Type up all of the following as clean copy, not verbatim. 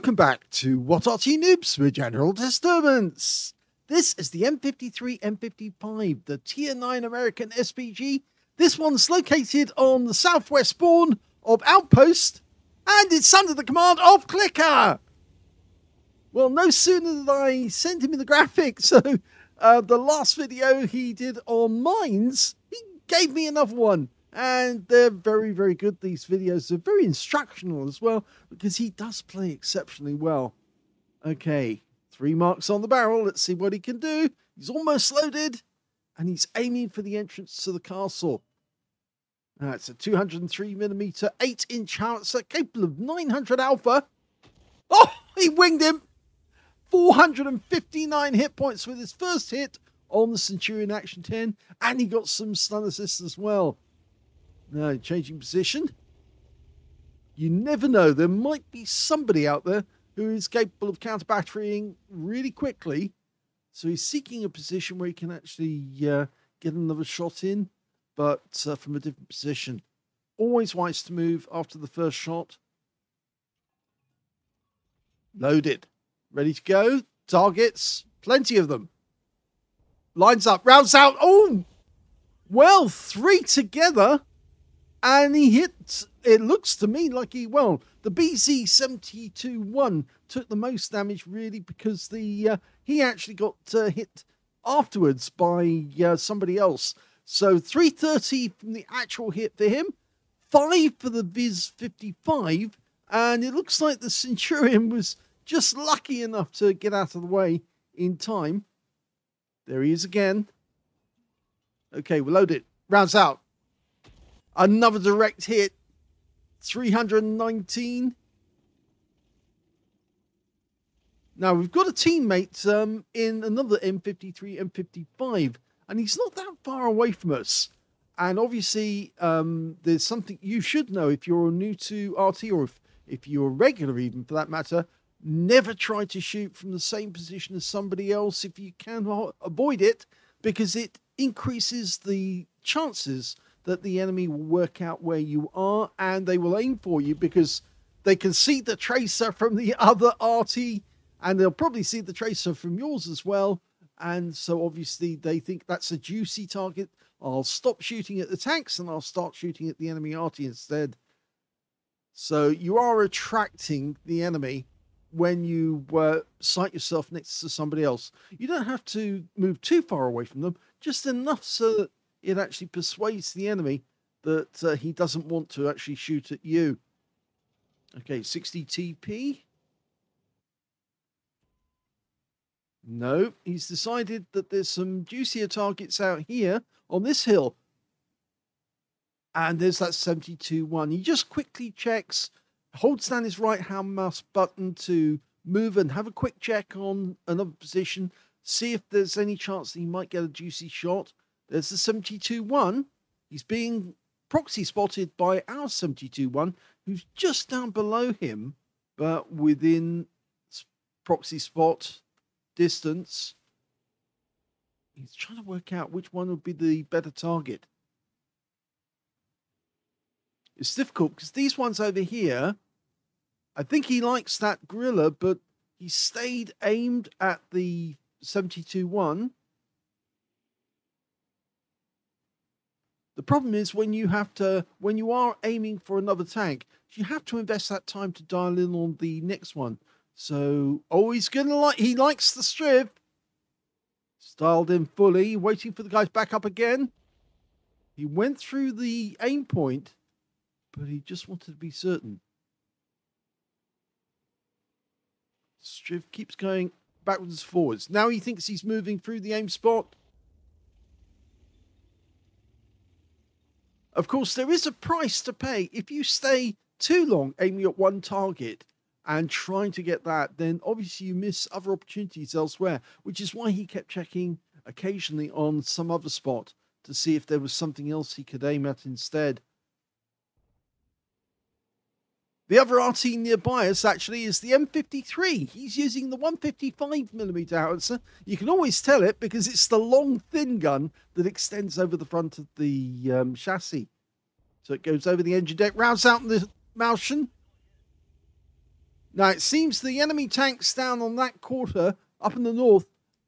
Welcome back to What Arty Noobs with General Disturbance. This is the M53 M55, the Tier 9 American SPG. This one's located on the southwest spawn of Outpost, and it's under the command of CL1CKER. Well, no sooner did I send him in the graphics, so the last video he did on mines, he gave me another one. And they're very, very good, these videos. They're very instructional as well, because he does play exceptionally well. Okay, 3 marks on the barrel. Let's see what he can do. He's almost loaded, and he's aiming for the entrance to the castle. That's a 203mm 8-inch howitzer capable of 900 alpha. Oh, he winged him. 459 hit points with his first hit on the Centurion Action 10, and he got some stun assists as well. Now, changing position. You never know. There might be somebody out there who is capable of counter-batterying really quickly. So he's seeking a position where he can actually get another shot in, but from a different position. Always wise to move after the first shot. Loaded. Ready to go. Targets. Plenty of them. Lines up. Rounds out. Oh! Well, 3 together. And he hit, it looks to me like the BZ-72-1 took the most damage really because he actually got hit afterwards by somebody else. So 330 from the actual hit for him, 5 for the Viz-55, and it looks like the Centurion was just lucky enough to get out of the way in time. There he is again. Okay, we'll load it. Rounds out. Another direct hit, 319. Now, we've got a teammate in another M53, M55, and he's not that far away from us. And obviously, there's something you should know if you're new to Arty, or if you're a regular even for that matter. Never try to shoot from the same position as somebody else if you can avoid it, because it increases the chances that the enemy will work out where you are, and they will aim for you because they can see the tracer from the other Arty, and they'll probably see the tracer from yours as well. And so obviously they think that's a juicy target. I'll stop shooting at the tanks and I'll start shooting at the enemy Arty instead. So you are attracting the enemy when you sight yourself next to somebody else. You don't have to move too far away from them, just enough so that it actually persuades the enemy that he doesn't want to actually shoot at you. Okay, 60 TP. No, he's decided that there's some juicier targets out here on this hill. And there's that 72-1. He just quickly checks, holds down his right hand mouse button to move and have a quick check on another position, see if there's any chance that he might get a juicy shot. There's the 72-1. He's being proxy spotted by our 72-1, who's just down below him, but within proxy spot distance. He's trying to work out which one would be the better target. It's difficult because these ones over here, I think he likes that gorilla, but he stayed aimed at the 72-1. The problem is when you are aiming for another tank, you have to invest that time to dial in on the next one. So, oh, he likes the Striv. Dialed in fully, waiting for the guys back up again. He went through the aim point, but he just wanted to be certain. Striv keeps going backwards and forwards. Now he thinks he's moving through the aim spot. Of course, there is a price to pay. If you stay too long aiming at one target and trying to get that, then obviously you miss other opportunities elsewhere, which is why he kept checking occasionally on some other spot to see if there was something else he could aim at instead. The other Arty nearby us actually is the M53. He's using the 155mm howitzer. You can always tell it because it's the long, thin gun that extends over the front of the chassis. So it goes over the engine deck, rounds out in the Martian. Now, it seems the enemy tanks down on that quarter up in the north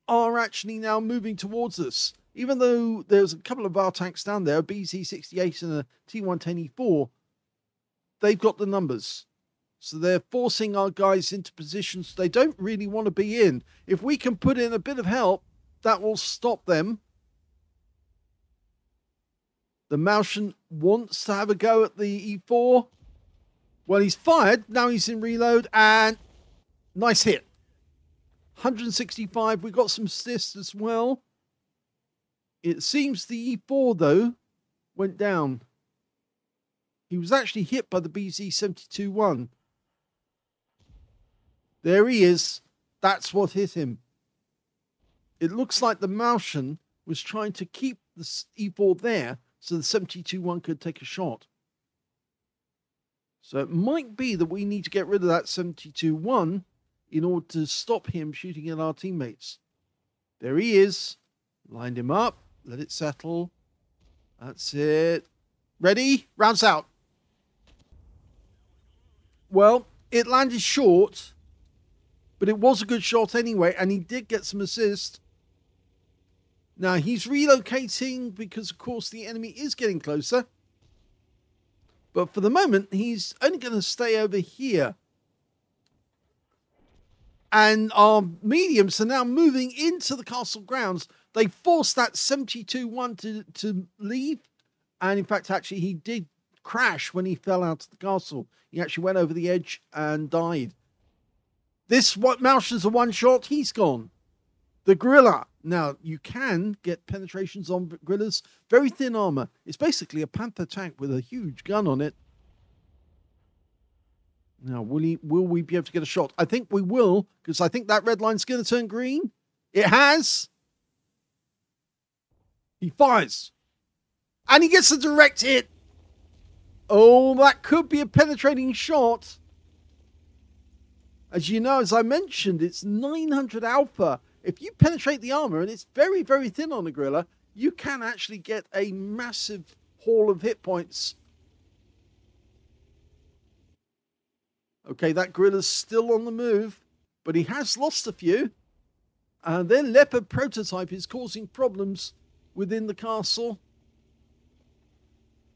are actually now moving towards us. Even though there's a couple of our tanks down there, a BZ-68 and a T-110E4, they've got the numbers. So they're forcing our guys into positions they don't really want to be in. If we can put in a bit of help, that will stop them. The Martian wants to have a go at the E4. Well, he's fired. Now he's in reload, and nice hit. 165. We got some assists as well. It seems the E4, though, went down. He was actually hit by the BZ-72-1. There he is. That's what hit him. It looks like the Martian was trying to keep the E4 there so the 72-1 could take a shot. So it might be that we need to get rid of that 72-1 in order to stop him shooting at our teammates. There he is. Lined him up. Let it settle. That's it. Ready? Rounds out. Well, it landed short, but it was a good shot anyway, and he did get some assist. Now, he's relocating because, of course, the enemy is getting closer. But for the moment, he's only going to stay over here. And our mediums are now moving into the castle grounds. They forced that 72-1 to leave. And in fact, actually, he did crash when he fell out of the castle. He actually went over the edge and died. This Martian's a one-shot. He's gone. The gorilla. Now, you can get penetrations on gorillas. Very thin armor. It's basically a Panther tank with a huge gun on it. Now, will we be able to get a shot? I think we will, because I think that red line's going to turn green. It has. He fires. And he gets a direct hit. Oh, that could be a penetrating shot. As you know, as I mentioned, it's 900 alpha. If you penetrate the armor, and it's very, very thin on the gorilla, you can actually get a massive haul of hit points. Okay, that gorilla's still on the move, but he has lost a few. Their leopard prototype is causing problems within the castle.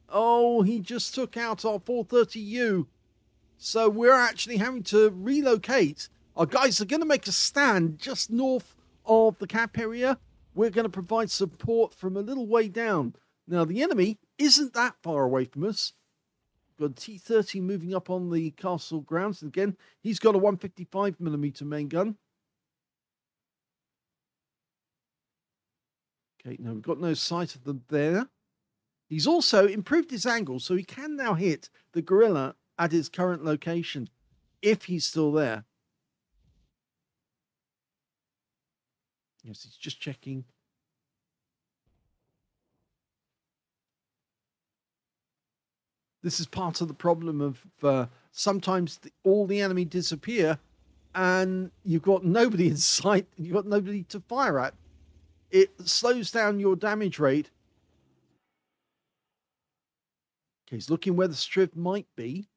Oh, he just took out our 430U. So we're actually having to relocate. Our guys are going to make a stand just north of the cap area. We're going to provide support from a little way down. Now, the enemy isn't that far away from us. We've got T-30 moving up on the castle grounds. And again, he's got a 155mm main gun. Okay, no, we've got no sight of them there. He's also improved his angle, so he can now hit the gorilla at his current location, if he's still there. Yes, he's just checking. This is part of the problem of sometimes all the enemy disappear and you've got nobody in sight, you've got nobody to fire at. It slows down your damage rate. Okay, he's looking where the strip might be.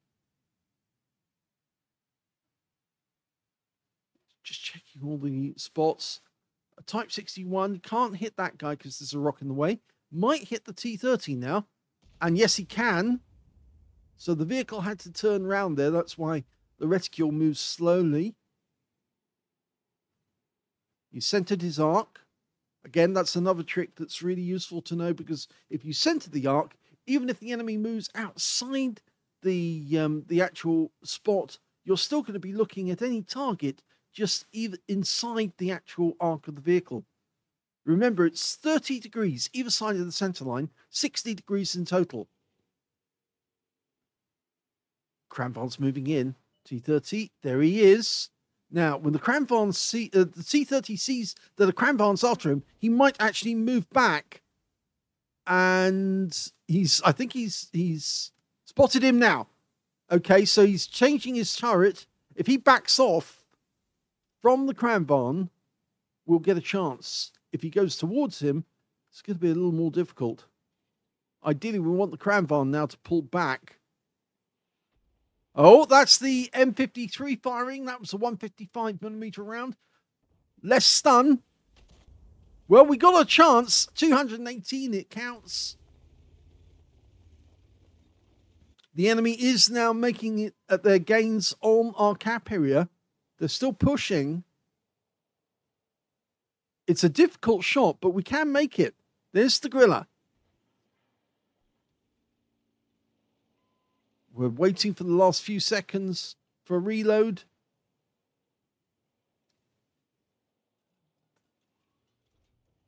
Just checking all the spots. A Type 61 can't hit that guy because there's a rock in the way. Might hit the T-30 now. And yes, he can. So the vehicle had to turn around there. That's why the reticule moves slowly. He centered his arc. Again, that's another trick that's really useful to know, because if you center the arc, even if the enemy moves outside the actual spot, you're still going to be looking at any target just either inside the actual arc of the vehicle. Remember, it's 30 degrees either side of the center line, 60 degrees in total. Cranvar's moving in. T-30, there he is. Now, when the Cranvar the T-30 sees that a Cranvar's after him, he might actually move back. And I think he's spotted him now. Okay, so he's changing his turret. If he backs off from the Cranvar, we'll get a chance. If he goes towards him, it's going to be a little more difficult. Ideally, we want the Cranvar now to pull back. Oh, that's the M53 firing. That was a 155mm round. Less stun. Well, we got a chance. 218, it counts. The enemy is now making it at their gains on our cap area. They're still pushing. It's a difficult shot, but we can make it. There's the Griller. We're waiting for the last few seconds for a reload.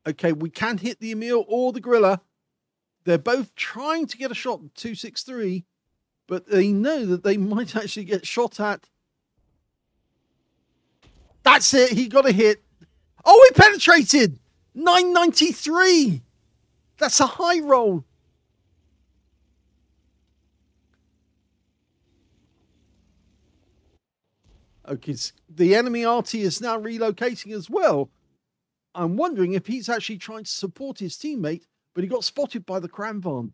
Okay, we can hit the Emil or the Griller. They're both trying to get a shot at 263, but they know that they might actually get shot at. That's it. He got a hit. Oh, he penetrated. 993. That's a high roll. Okay, the enemy Arty is now relocating as well. I'm wondering if he's actually trying to support his teammate, but he got spotted by the Cranvan.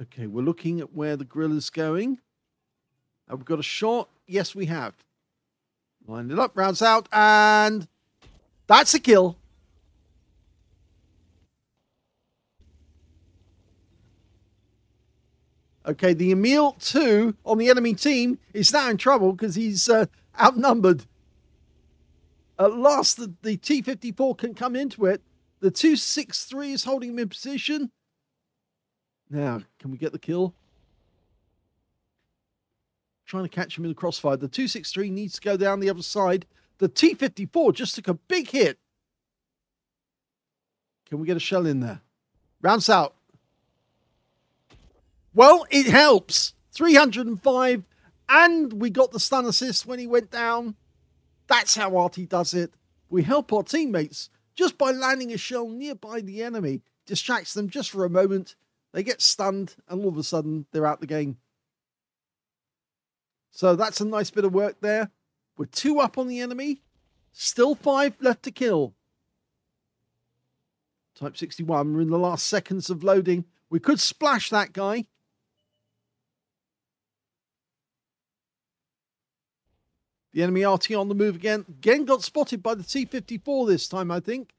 Okay, we're looking at where the Griller's going. Have we got a shot? Yes, we have. Lined it up, rounds out, and that's a kill. Okay, the Emil 2 on the enemy team is now in trouble because he's outnumbered. At last, the T-54 can come into it. The 263 is holding him in position. Now, can we get the kill? Trying to catch him in the crossfire. The 263 needs to go down the other side. The T-54 just took a big hit. Can we get a shell in there? Rounds out. Well, it helps. 305. And we got the stun assist when he went down. That's how Arty does it. We help our teammates just by landing a shell nearby the enemy. Distracts them just for a moment. They get stunned, and all of a sudden, they're out the game. So that's a nice bit of work there. We're 2 up on the enemy. Still 5 left to kill. Type 61, we're in the last seconds of loading. We could splash that guy. The enemy RT on the move again. Again got spotted by the T-54 this time, I think.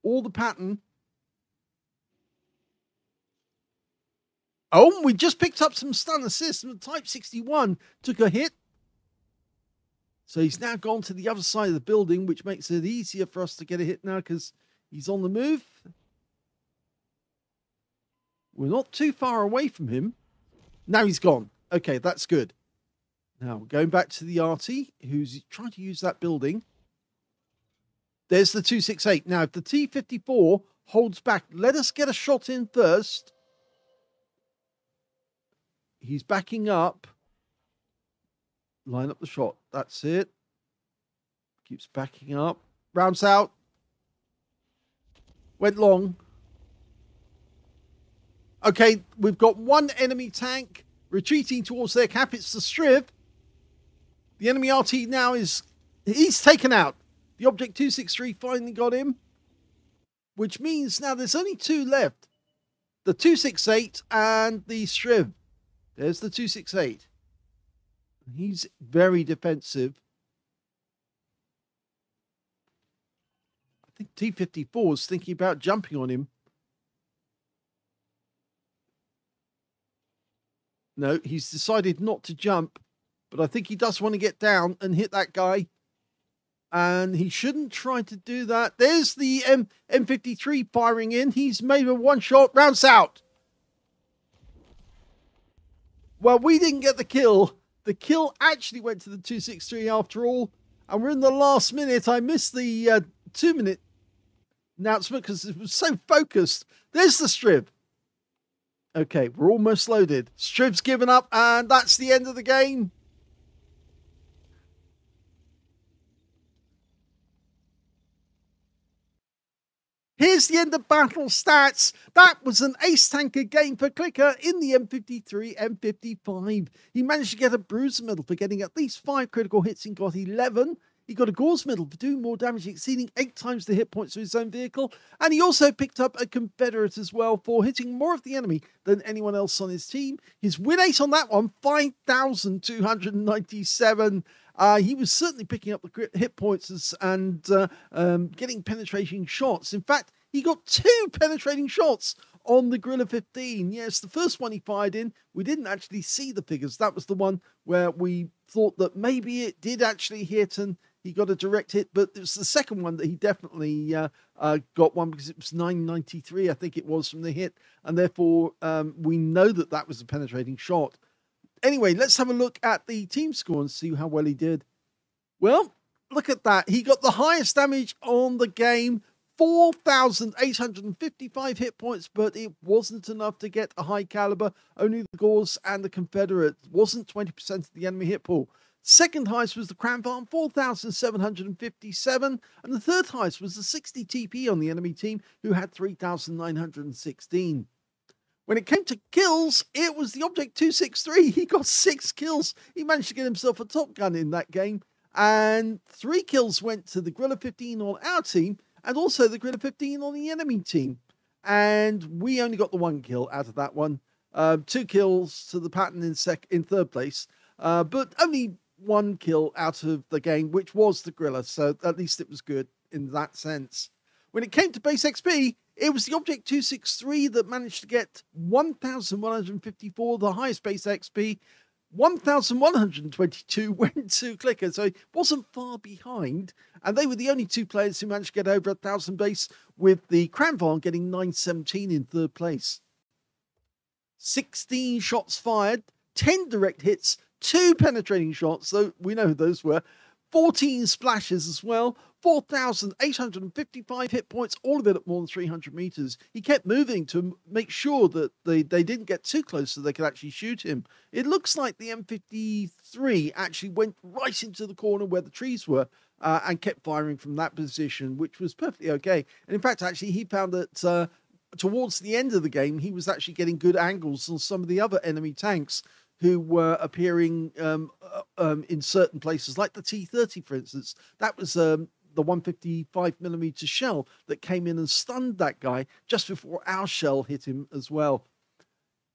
All the pattern. Oh, we just picked up some stun assists, and the Type 61 took a hit. So he's now gone to the other side of the building, which makes it easier for us to get a hit now because he's on the move. We're not too far away from him. Now he's gone. Okay, that's good. Now, going back to the Arty, who's trying to use that building. There's the 268. Now, if the T-54 holds back, let us get a shot in first. He's backing up. Line up the shot. That's it. Keeps backing up. Rounds out. Went long. Okay, we've got one enemy tank retreating towards their cap. It's the Striv. The enemy RT now he's taken out. The Object 263 finally got him. Which means now there's only 2 left. The 268 and the Striv. There's the 268. He's very defensive. I think T-54 is thinking about jumping on him. No, he's decided not to jump. But I think he does want to get down and hit that guy. And he shouldn't try to do that. There's the M53 firing in. He's made a 1 shot. Rounds out. Well, we didn't get the kill. The kill actually went to the 263 after all. And we're in the last minute. I missed the 2-minute announcement because it was so focused. There's the Striv. Okay, we're almost loaded. Striv's given up, and that's the end of the game. Here's the end of battle stats. That was an ace tanker game for CLERker in the M53, M55. He managed to get a bruiser medal for getting at least 5 critical hits and got 11. He got a Gauze Medal for doing more damage, exceeding 8 times the hit points of his own vehicle. And he also picked up a Confederate as well for hitting more of the enemy than anyone else on his team. His win rate on that one, 5,297. He was certainly picking up the hit points and getting penetrating shots. In fact, he got 2 penetrating shots on the Guerrilla 15. Yes, the first one he fired in, we didn't actually see the figures. That was the one where we thought that maybe it did actually hit and he got a direct hit, but it was the second one that he definitely got one, because it was 993, I think it was, from the hit, and therefore we know that that was a penetrating shot. Anyway, let's have a look at the team score and see how well he did. Well, look at that. He got the highest damage on the game, 4,855 hit points, but it wasn't enough to get a high caliber. Only the Gauze and the Confederate wasn't 20% of the enemy hit pool. Second highest was the Cranfarm, 4,757, and the third highest was the 60 TP on the enemy team, who had 3,916. When it came to kills, it was the Object 263. He got 6 kills. He managed to get himself a Top Gun in that game, and 3 kills went to the Guerrilla 15 on our team, and also the Guerrilla 15 on the enemy team. And we only got the 1 kill out of that one. 2 kills to the Patton in third place, but only 1 kill out of the game, which was the Guerrilla, so at least it was good in that sense. When it came to base XP, it was the Object 263 that managed to get 1,154, the highest base XP. 1,122 went to CL1CKER, so he wasn't far behind, and they were the only 2 players who managed to get over 1,000 base, with the Cranvarn getting 917 in third place. 16 shots fired, 10 direct hits, 2 penetrating shots, so we know who those were, 14 splashes as well, 4,855 hit points, all of it at more than 300 meters. He kept moving to make sure that they didn't get too close so they could actually shoot him. It looks like the M53 actually went right into the corner where the trees were and kept firing from that position, which was perfectly okay. And in fact, actually, he found that towards the end of the game, he was actually getting good angles on some of the other enemy tanks who were appearing in certain places, like the T-30, for instance. That was the 155mm shell that came in and stunned that guy just before our shell hit him as well.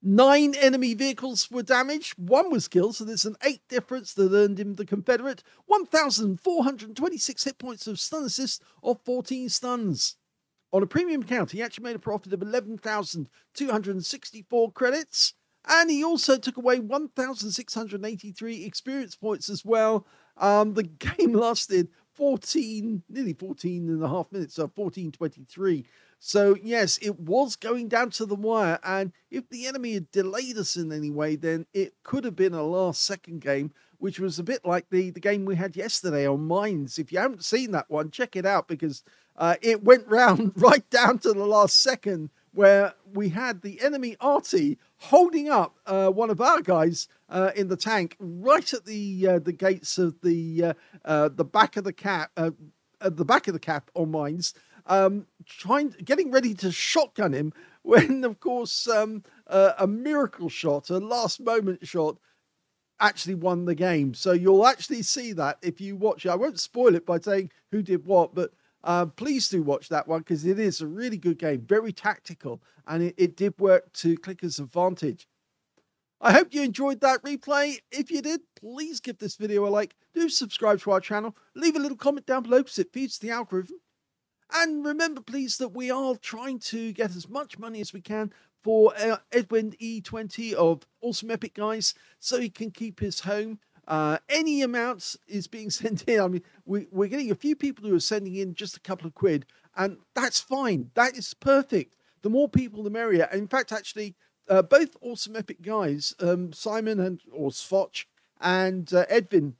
9 enemy vehicles were damaged, 1 was killed, so there's an 8 difference that earned him the Confederate. 1,426 hit points of stun assist of 14 stuns. On a premium account, he actually made a profit of 11,264 credits. And he also took away 1,683 experience points as well. The game lasted nearly 14 and a half minutes, so 14:23. So yes, it was going down to the wire. And if the enemy had delayed us in any way, then it could have been a last-second game, which was a bit like the game we had yesterday on Mines. If you haven't seen that one, check it out, because it went round right down to the last second, where we had the enemy Arty holding up one of our guys in the tank right at the gates of the back of the cap, on Mines, getting ready to shotgun him, when of course a miracle shot, a last moment shot, actually won the game. So you'll actually see that if you watch it. I won't spoil it by saying who did what, but please do watch that one, because it is a really good game, very tactical, and it did work to CL1CKER's advantage. I hope you enjoyed that replay. If you did, please give this video a like, do subscribe to our channel, leave a little comment down below because it feeds the algorithm. And remember, please, that we are trying to get as much money as we can for Edwin E20 of Awesome Epic Guys, so he can keep his home. Any amount is being sent in. I mean, we're getting a few people who are sending in just a couple of quid, and that's fine. That is perfect. The more people, the merrier. And in fact, actually, both Awesome Epic Guys, Simon or Svotch and Edwin,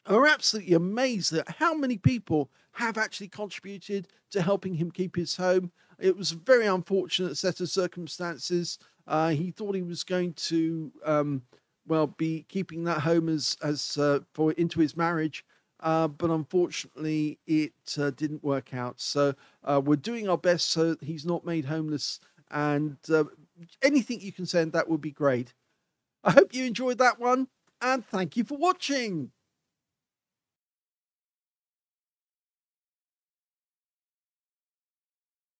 are absolutely amazed at how many people have actually contributed to helping him keep his home. It was a very unfortunate set of circumstances. He thought he was going to well, be keeping that home as for into his marriage, but unfortunately it didn't work out. So we're doing our best so that he's not made homeless, and anything you can send, that would be great. I hope you enjoyed that one, and thank you for watching.